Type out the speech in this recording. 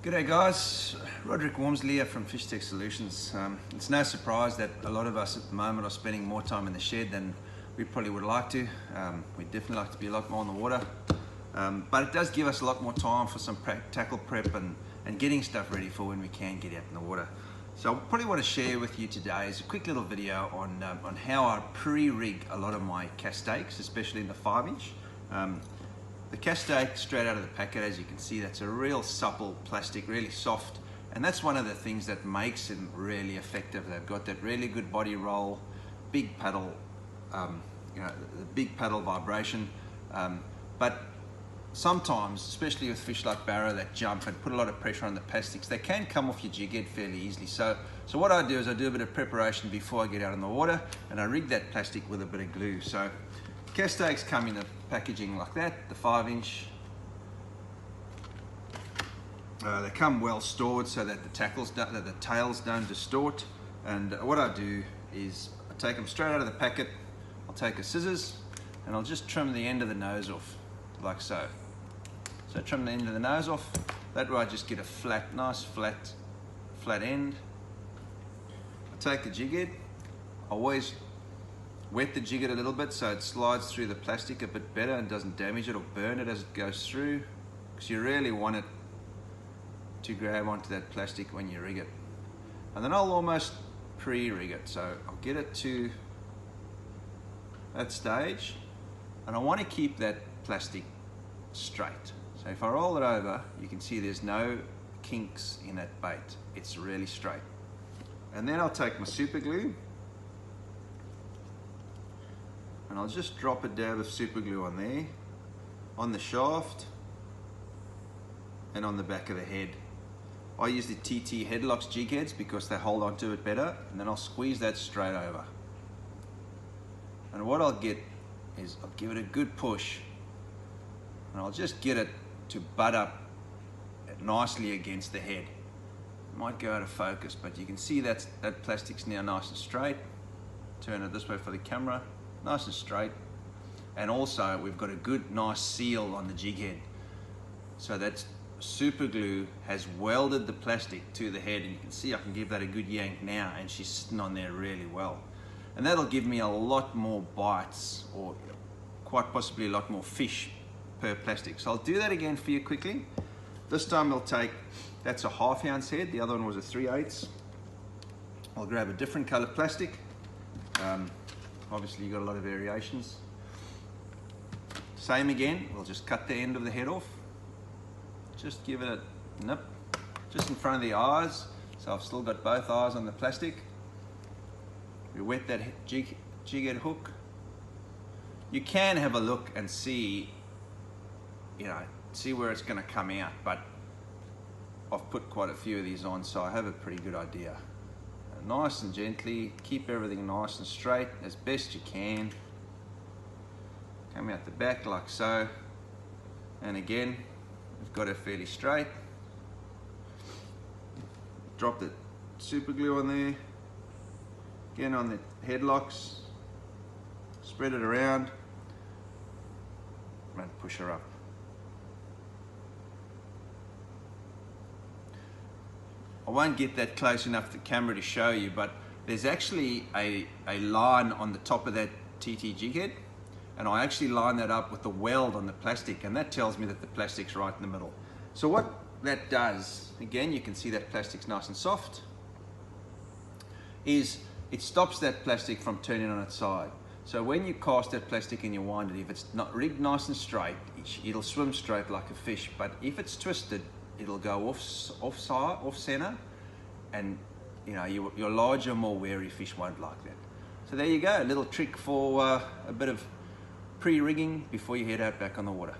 G'day guys, Roderick Walmsley here from Fishtec Solutions. It's no surprise that a lot of us at the moment are spending more time in the shed than we probably would like to. We'd definitely like to be a lot more on the water, but it does give us a lot more time for some tackle prep and getting stuff ready for when we can get out in the water. So I probably want to share with you today is a quick little video on how I pre-rig a lot of my castaics, especially in the 5-inch. The castaic straight out of the packet, as you can see, that's a real supple plastic, really soft, and that's one of the things that makes them really effective. They've got that really good body roll, big paddle, the big paddle vibration, but sometimes, especially with fish like barra that jump and put a lot of pressure on the plastics, they can come off your jig head fairly easily. So what I do is I do a bit of preparation before I get out in the water, and I rig that plastic with a bit of glue. So castaics come in the packaging like that, the 5-inch. They come well stored so that the tails don't distort. And what I do is I take them straight out of the packet. I'll take a scissors and I'll just trim the end of the nose off, like so. So trim the end of the nose off. That way I just get a flat, nice flat end. I take the jig head. I always wet the jig head a little bit so it slides through the plastic a bit better and doesn't damage it or burn it as it goes through, because you really want it to grab onto that plastic when you rig it. And then I'll almost pre-rig it, so I'll get it to that stage, and I want to keep that plastic straight. So if I roll it over, you can see there's no kinks in that bait. It's really straight. And then I'll take my super glue and I'll just drop a dab of super glue on there, on the shaft and on the back of the head. I use the TT headlocks jig heads because they hold onto it better, and then I'll squeeze that straight over. And what I'll get is I'll give it a good push, and I'll just get it to butt up nicely against the head. It might go out of focus, but you can see that plastic's now nice and straight. Turn it this way for the camera, nice and straight. And also we've got a good nice seal on the jig head. So that super glue has welded the plastic to the head, and you can see I can give that a good yank now, and she's sitting on there really well. And that'll give me a lot more bites, or quite possibly a lot more fish per plastic. So I'll do that again for you quickly. This time I'll take, that's a 1/2 ounce head, the other one was a 3/8. I'll grab a different color plastic. Obviously you've got a lot of variations. Same again, we'll just cut the end of the head off. Just give it a nip, just in front of the eyes. So I've still got both eyes on the plastic. We wet that jig head hook. You can have a look and see where it's going to come out, but I've put quite a few of these on, so I have a pretty good idea. Nice and gently, keep everything nice and straight as best you can. Come out the back like so, and again we've got it fairly straight. Drop the super glue on there, again on the headlocks, spread it around and push her up. I won't get that close enough to the camera to show you, but there's actually a line on the top of that TT jig head, and I actually line that up with the weld on the plastic, and that tells me that the plastic's right in the middle. So what that does, again you can see that plastic's nice and soft, is it stops that plastic from turning on its side. So when you cast that plastic and you wind it, if it's not rigged nice and straight, it'll swim straight like a fish, but if it's twisted, it'll go off center, and your larger, more wary fish won't like that. So there you go, a little trick for a bit of pre-rigging before you head out back on the water.